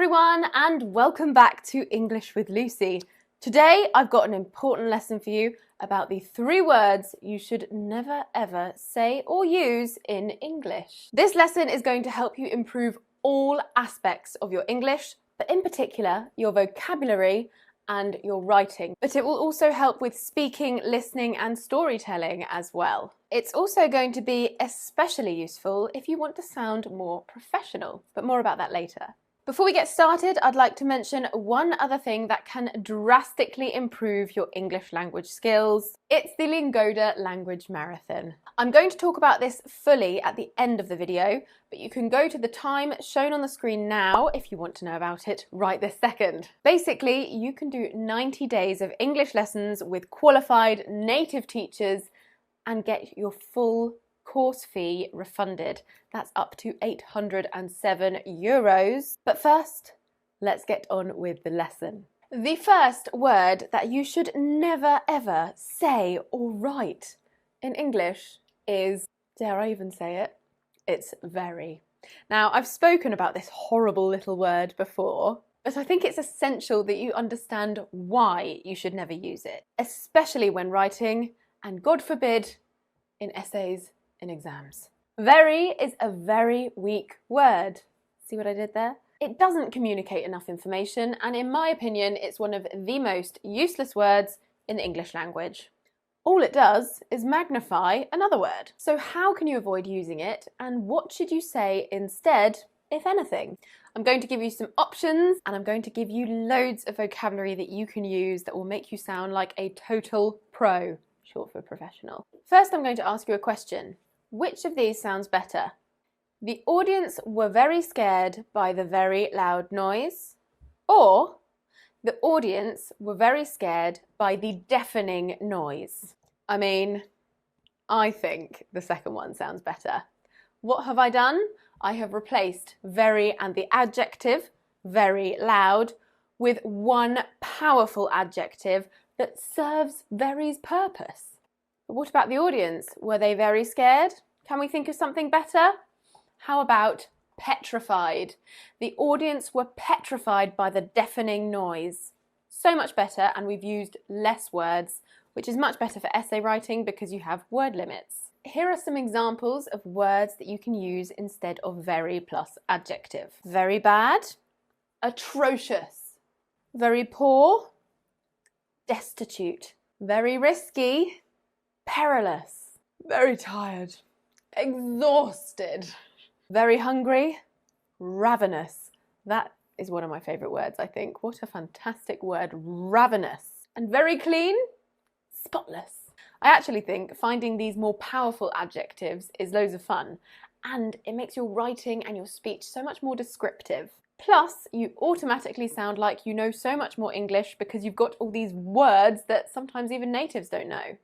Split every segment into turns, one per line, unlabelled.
everyone, and welcome back to English with Lucy. Today I've got an important lesson for you about the 3 words you should never ever say or use in English. This lesson is going to help you improve all aspects of your English, but in particular your vocabulary and your writing. But it will also help with speaking, listening and storytelling as well. It's also going to be especially useful if you want to sound more professional, but more about that later. Before we get started, I'd like to mention one other thing that can drastically improve your English language skills. It's the Lingoda Language Marathon. I'm going to talk about this fully at the end of the video, but you can go to the time shown on the screen now if you want to know about it right this second. Basically, you can do 90 days of English lessons with qualified native teachers and get your full course fee refunded. That's up to €807. But first, let's get on with the lesson. The first word that you should never ever say or write in English is, dare I even say it? It's very. Now, I've spoken about this horrible little word before, but I think it's essential that you understand why you should never use it, especially when writing, and God forbid, in essays in exams. Very is a very weak word. See what I did there? It doesn't communicate enough information, and in my opinion, it's one of the most useless words in the English language. All it does is magnify another word. So how can you avoid using it, and what should you say instead, if anything? I'm going to give you some options, and I'm going to give you loads of vocabulary that you can use that will make you sound like a total pro, short for professional. First, I'm going to ask you a question. Which of these sounds better? The audience were very scared by the very loud noise, or the audience were very scared by the deafening noise. I mean, I think the second one sounds better. What have I done? I have replaced very and the adjective, very loud, with one powerful adjective that serves very's purpose. But what about the audience? Were they very scared? Can we think of something better? How about petrified? The audience were petrified by the deafening noise. So much better, and we've used less words, which is much better for essay writing because you have word limits. Here are some examples of words that you can use instead of very plus adjective. Very bad, atrocious, very poor, destitute, very risky, perilous, very tired, exhausted, very hungry, ravenous. That is one of my favourite words, I think. What a fantastic word, ravenous. And very clean, spotless. I actually think finding these more powerful adjectives is loads of fun, and it makes your writing and your speech so much more descriptive. Plus, you automatically sound like you know so much more English because you've got all these words that sometimes even natives don't know.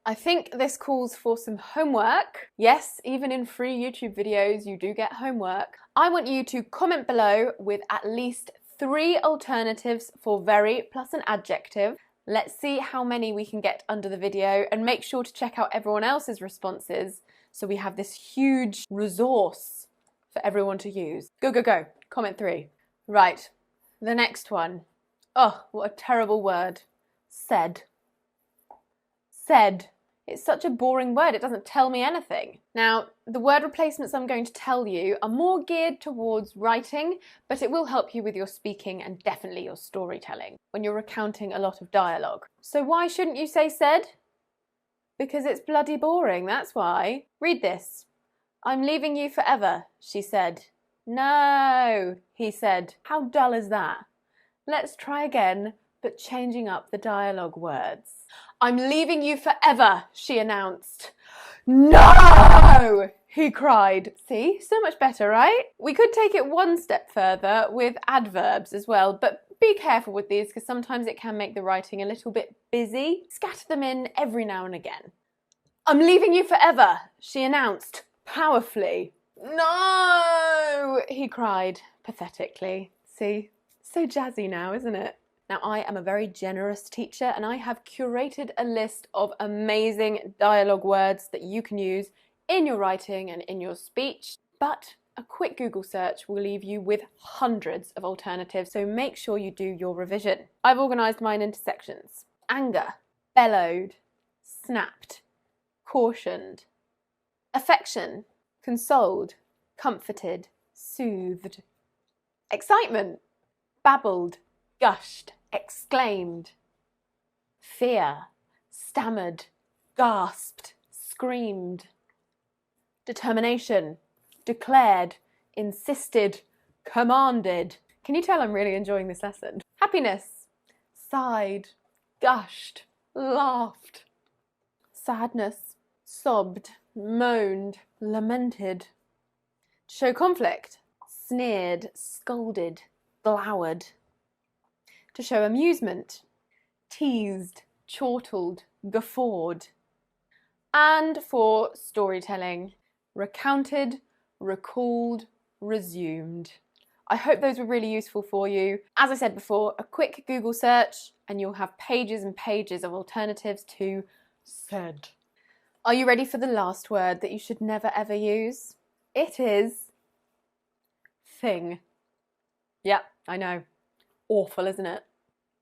I think this calls for some homework. Yes, even in free YouTube videos, you do get homework. I want you to comment below with at least 3 alternatives for very plus an adjective. Let's see how many we can get under the video, and make sure to check out everyone else's responses so we have this huge resource for everyone to use. Go, go, go. Comment 3. Right, the next one. Oh, what a terrible word. Said. Said. It's such a boring word, it doesn't tell me anything. Now, the word replacements I'm going to tell you are more geared towards writing, but it will help you with your speaking and definitely your storytelling when you're recounting a lot of dialogue. So why shouldn't you say said? Because it's bloody boring, that's why. Read this. I'm leaving you forever, she said. No, he said. How dull is that? Let's try again, but changing up the dialogue words. I'm leaving you forever, she announced. No, he cried. See, so much better, right? We could take it one step further with adverbs as well, but be careful with these because sometimes it can make the writing a little bit busy. Scatter them in every now and again. I'm leaving you forever, she announced powerfully. No, he cried pathetically. See, so jazzy now, isn't it? Now, I am a very generous teacher, and I have curated a list of amazing dialogue words that you can use in your writing and in your speech. But A quick Google search will leave you with hundreds of alternatives, so make sure you do your revision. I've organised mine into sections. Anger, bellowed, snapped, cautioned. Affection, consoled, comforted, soothed. Excitement, babbled, gushed, exclaimed. Fear, stammered, gasped, screamed. Determination, declared, insisted, commanded. Can you tell I'm really enjoying this lesson? Happiness, sighed, gushed, laughed. Sadness, sobbed, moaned, lamented. To show conflict, sneered, scolded, glowered. To show amusement, teased, chortled, guffawed. And for storytelling, recounted, recalled, resumed. I hope those were really useful for you. As I said before, a quick Google search and you'll have pages and pages of alternatives to said. Are you ready for the last word that you should never ever use? It is thing. Yep, I know. Awful, isn't it?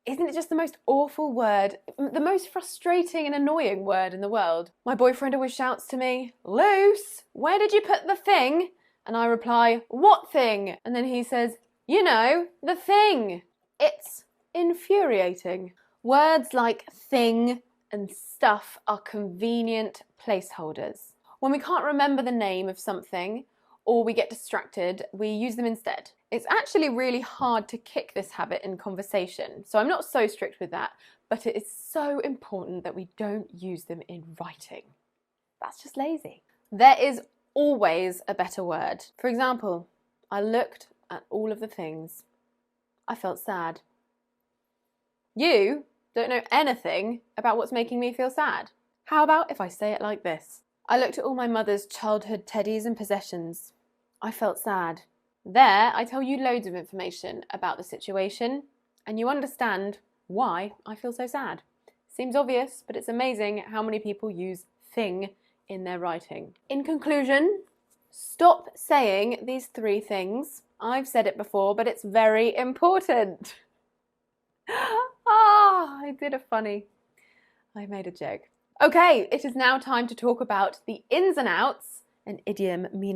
Isn't it just the most awful word, the most frustrating and annoying word in the world? My boyfriend always shouts to me, "Luce, where did you put the thing?" And I reply, "What thing?" And then he says, "You know, the thing." It's infuriating. Words like thing and stuff are convenient placeholders. When we can't remember the name of something or we get distracted, we use them instead. It's actually really hard to kick this habit in conversation, so I'm not so strict with that, but it is so important that we don't use them in writing. That's just lazy. There is always a better word. For example, I looked at all of the things. I felt sad. You don't know anything about what's making me feel sad. How about if I say it like this? I looked at all my mother's childhood teddies and possessions. I felt sad. There, I tell you loads of information about the situation, and you understand why I feel so sad. Seems obvious, but it's amazing how many people use thing in their writing. In conclusion, stop saying these 3 things. I've said it before, but it's very important. I did a funny. I made a joke. Okay, it is now time to talk about the ins and outs, an idiom meaning